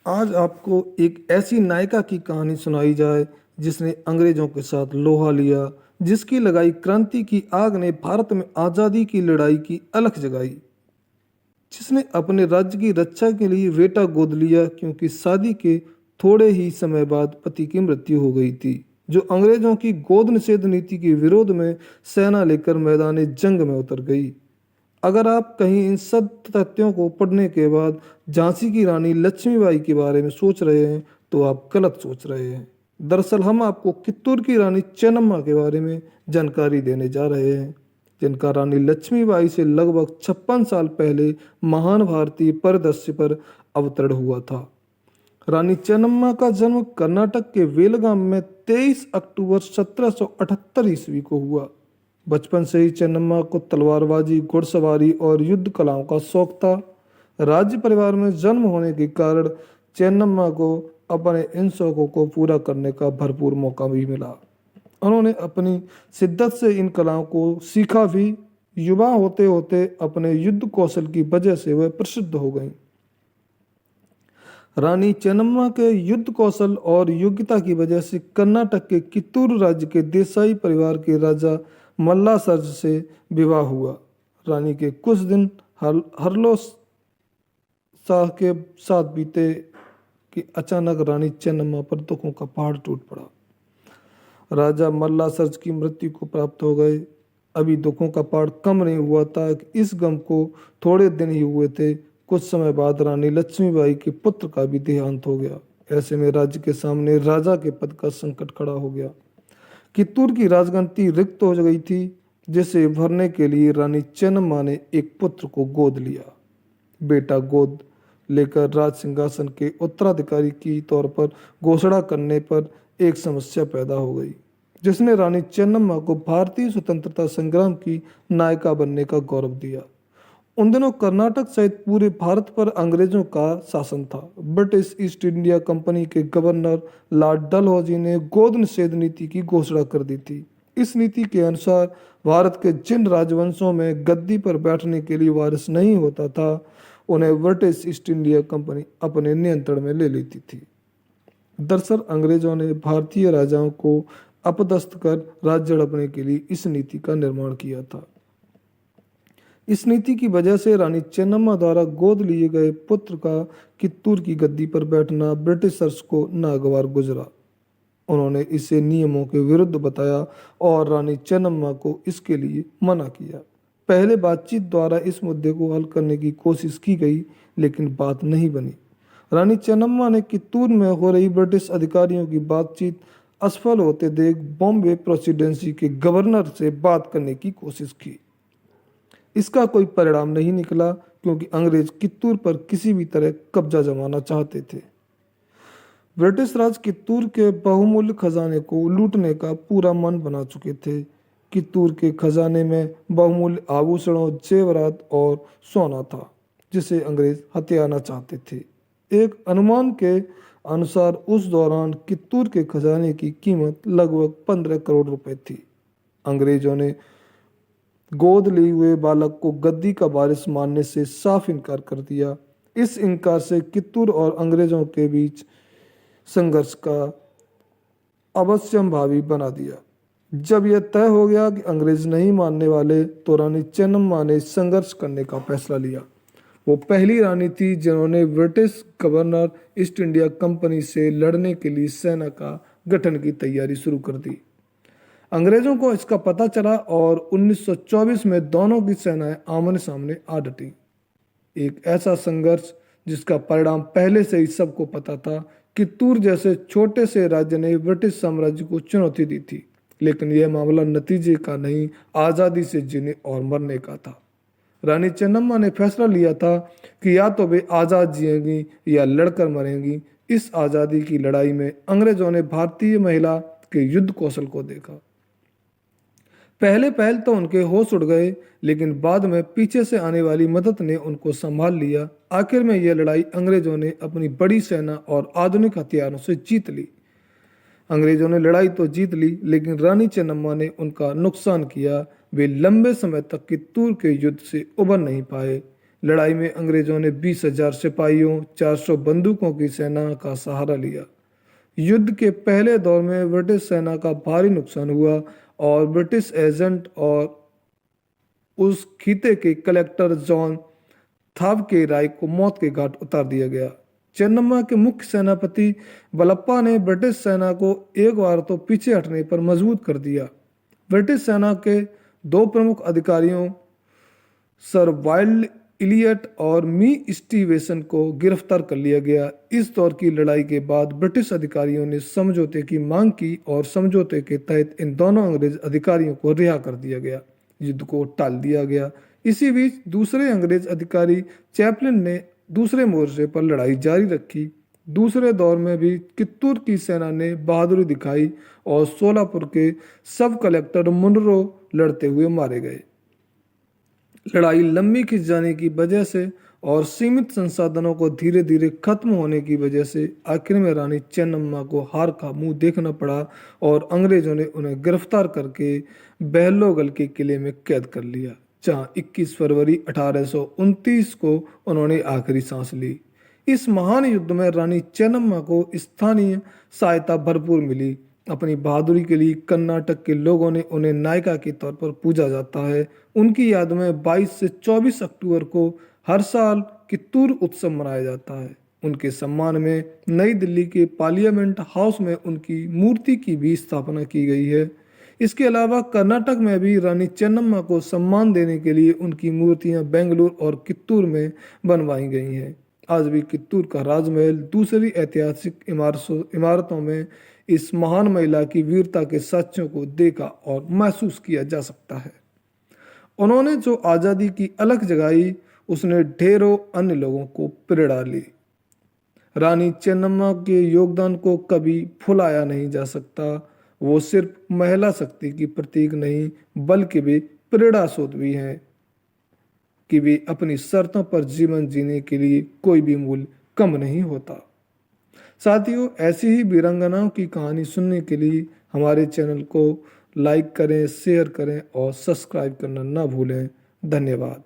आज आपको एक ऐसी नायिका की कहानी सुनाई जाए जिसने अंग्रेजों के साथ लोहा लिया, जिसकी लगाई क्रांति की आग ने भारत में आज़ादी की लड़ाई की अलख जगाई, जिसने अपने राज्य की रक्षा के लिए बेटा गोद लिया क्योंकि शादी के थोड़े ही समय बाद पति की मृत्यु हो गई थी, जो अंग्रेजों की गोद निषेध नीति के विरोध में सेना लेकर मैदान जंग में उतर गई। अगर आप कहीं इन सब तथ्यों को पढ़ने के बाद झांसी की रानी लक्ष्मीबाई के बारे में सोच रहे हैं तो आप गलत सोच रहे हैं। दरअसल हम आपको कित्तूर की रानी चेन्नम्मा के बारे में जानकारी देने जा रहे हैं, जिनका रानी लक्ष्मीबाई से लगभग 56 साल पहले महान भारतीय परिदृश्य पर अवतरण हुआ था। रानी चेन्नम्मा का जन्म कर्नाटक के बेलगाम में 23 अक्टूबर 1778 ईस्वी को हुआ। बचपन से ही चेन्नम्मा को तलवारबाजी, घुड़सवारी और युद्ध कलाओं का शौक था। राज्य परिवार में जन्म होने के कारण चेन्नम्मा को अपने इन शौकों को पूरा करने का भरपूर मौका भी मिला। उन्होंने अपनी शिद्दत से इन कलाओं को सीखा भी। युवा होते होते अपने युद्ध कौशल की वजह से वह प्रसिद्ध हो गईं। रानी चेन्नम्मा के युद्ध कौशल और योग्यता की वजह से कर्नाटक के कित्तूर राज्य के देसाई परिवार के राजा मल्लासर्ज से विवाह हुआ। रानी के कुछ दिन हरलो शाह के साथ बीते कि अचानक रानी चेन्नम्मा पर दुखों का पहाड़ टूट पड़ा। राजा मल्लासर्ज की मृत्यु को प्राप्त हो गए। अभी दुखों का पहाड़ कम नहीं हुआ था कि इस गम को थोड़े दिन ही हुए थे। कुछ समय बाद रानी लक्ष्मीबाई के पुत्र का भी देहांत हो गया। ऐसे में राज्य के सामने राजा के पद का संकट खड़ा हो गया। कित्तूर की राजगद्दी रिक्त हो गई थी, जिसे भरने के लिए रानी चेन्नम्मा ने एक पुत्र को गोद लिया। बेटा गोद लेकर राज सिंहासन के उत्तराधिकारी की तौर पर घोषणा करने पर एक समस्या पैदा हो गई, जिसने रानी चेन्नम्मा को भारतीय स्वतंत्रता संग्राम की नायिका बनने का गौरव दिया। उन दिनों कर्नाटक सहित पूरे भारत पर अंग्रेजों का शासन था। ब्रिटिश ईस्ट इंडिया कंपनी के गवर्नर लॉर्ड डलहौजी ने गोद निषेध नीति की घोषणा कर दी थी। इस नीति के अनुसार भारत के जिन राजवंशों में गद्दी पर बैठने के लिए वारिस नहीं होता था, उन्हें ब्रिटिश ईस्ट इंडिया कंपनी अपने नियंत्रण में ले लेती थी। दरअसल अंग्रेजों ने भारतीय राजाओं को अपदस्थ कर राज्य हड़पने के लिए इस नीति का निर्माण किया था। इस नीति की वजह से रानी चेन्नम्मा द्वारा गोद लिए गए पुत्र का कित्तूर की गद्दी पर बैठना ब्रिटिशर्स को नागवार गुजरा। उन्होंने इसे नियमों के विरुद्ध बताया और रानी चेन्नम्मा को इसके लिए मना किया। पहले बातचीत द्वारा इस मुद्दे को हल करने की कोशिश की गई, लेकिन बात नहीं बनी। रानी चेन्नम्मा ने कित्तूर में हो रही ब्रिटिश अधिकारियों की बातचीत असफल होते देख बॉम्बे प्रेसिडेंसी के गवर्नर से बात करने की कोशिश की। इसका कोई परिणाम नहीं निकला, क्योंकि अंग्रेज कित्तूर पर किसी भी तरह कब्जा जमाना चाहते थे। ब्रिटिश राज कित्तूर के बहुमूल्य खजाने को लूटने का पूरा मन बना चुके थे। कित्तूर के खजाने में बहुमूल्य आभूषणों, जेवरात और सोना था, जिसे अंग्रेज हथियाना चाहते थे। एक अनुमान के अनुसार उस दौरान कित्तूर के खजाने की कीमत लगभग 15 करोड़ रुपए थी। अंग्रेजों ने गोद लिए हुए बालक को गद्दी का वारिस मानने से साफ इनकार कर दिया। इस इनकार से कित्तूर और अंग्रेजों के बीच संघर्ष का अवश्यंभावी बना दिया। जब यह तय हो गया कि अंग्रेज नहीं मानने वाले, तो रानी चेन्नम्मा ने संघर्ष करने का फैसला लिया। वो पहली रानी थी जिन्होंने British governor east India company से लड़ने के लिए सेना का गठन की तैयारी शुरू कर दी। अंग्रेजों को इसका पता चला और 1924 में दोनों की सेनाएं आमने सामने आ डटी। एक ऐसा संघर्ष जिसका परिणाम पहले से ही सबको पता था। कित्तूर जैसे छोटे से राज्य ने ब्रिटिश साम्राज्य को चुनौती दी थी, लेकिन यह मामला नतीजे का नहीं, आज़ादी से जीने और मरने का था। रानी चेन्नम्मा ने फैसला लिया था कि या तो वे आज़ाद जिएंगी या लड़कर मरेंगी। इस आज़ादी की लड़ाई में अंग्रेजों ने भारतीय महिला के युद्ध कौशल को देखा। पहले पहल तो उनके होश उड़ गए, लेकिन बाद में पीछे से आने वाली मदद ने उनको संभाल लिया। आखिर में यह लड़ाई अंग्रेजों ने अपनी बड़ी सेना और आधुनिक हथियारों से जीत ली। अंग्रेजों ने लड़ाई तो जीत ली, लेकिन रानी चेन्नम्मा ने उनका नुकसान किया। वे लंबे समय तक कित्तूर के युद्ध से उबर नहीं पाए, लड़ाई में अंग्रेजों ने 20,000 सिपाहियों, 400 बंदूकों की सेना का सहारा लिया। युद्ध के पहले दौर में ब्रिटिश सेना का भारी नुकसान हुआ और ब्रिटिश एजेंट और उस खिते के कलेक्टर जॉन थावकेराय को मौत के घाट उतार दिया गया। चेन्नम्मा के मुख्य सेनापति बलप्पा ने ब्रिटिश सेना को एक बार तो पीछे हटने पर मजबूर कर दिया। ब्रिटिश सेना के दो प्रमुख अधिकारियों सर वाइल्ड इलियट और मी स्टीवेसन को गिरफ्तार कर लिया गया। इस दौर की लड़ाई के बाद ब्रिटिश अधिकारियों ने समझौते की मांग की और समझौते के तहत इन दोनों अंग्रेज अधिकारियों को रिहा कर दिया गया। युद्ध को टाल दिया गया। इसी बीच दूसरे अंग्रेज अधिकारी चैपलिन ने दूसरे मोर्चे पर लड़ाई जारी रखी। दूसरे दौर में भी कित्तूर की सेना ने बहादुरी दिखाई और सोलापुर के सब कलेक्टर मुनरो लड़ते हुए मारे गए। लड़ाई लंबी खिंच जाने की वजह से और सीमित संसाधनों को धीरे धीरे खत्म होने की वजह से आखिर में रानी चेन्नम्मा को हार का मुंह देखना पड़ा और अंग्रेजों ने उन्हें गिरफ्तार करके बहलोगल के किले में कैद कर लिया, जहां 21 फरवरी 1829 को उन्होंने आखिरी सांस ली। इस महान युद्ध में रानी चेन्नम्मा को स्थानीय सहायता भरपूर मिली। अपनी बहादुरी के लिए कर्नाटक के लोगों ने उन्हें नायिका के तौर पर पूजा जाता है। उनकी याद में 22 से 24 अक्टूबर को हर साल कित्तूर उत्सव मनाया जाता है। उनके सम्मान में नई दिल्ली के पार्लियामेंट हाउस में उनकी मूर्ति की भी स्थापना की गई है। इसके अलावा कर्नाटक में भी रानी चेन्नम्मा को सम्मान देने के लिए उनकी मूर्तियां बेंगलुरु और कित्तूर में बनवाई गई हैं। आज भी कित्तूर का राजमहल दूसरी ऐतिहासिक इमारतों में इस महान महिला की वीरता के साक्ष्यों को देखा और महसूस किया जा सकता है। उन्होंने जो आज़ादी की अलख जगाई, उसने ढेरों अन्य लोगों को प्रेरणा ली। रानी चेन्नम्मा के योगदान को कभी भुलाया नहीं जा सकता। वो सिर्फ महिला शक्ति की प्रतीक नहीं, बल्कि वे प्रेरणा स्रोत भी हैं कि वे अपनी शर्तों पर जीवन जीने के लिए कोई भी मूल्य कम नहीं होता। साथियों, ऐसी ही वीरांगनाओं की कहानी सुनने के लिए हमारे चैनल को लाइक करें, शेयर करें और सब्सक्राइब करना ना भूलें। धन्यवाद।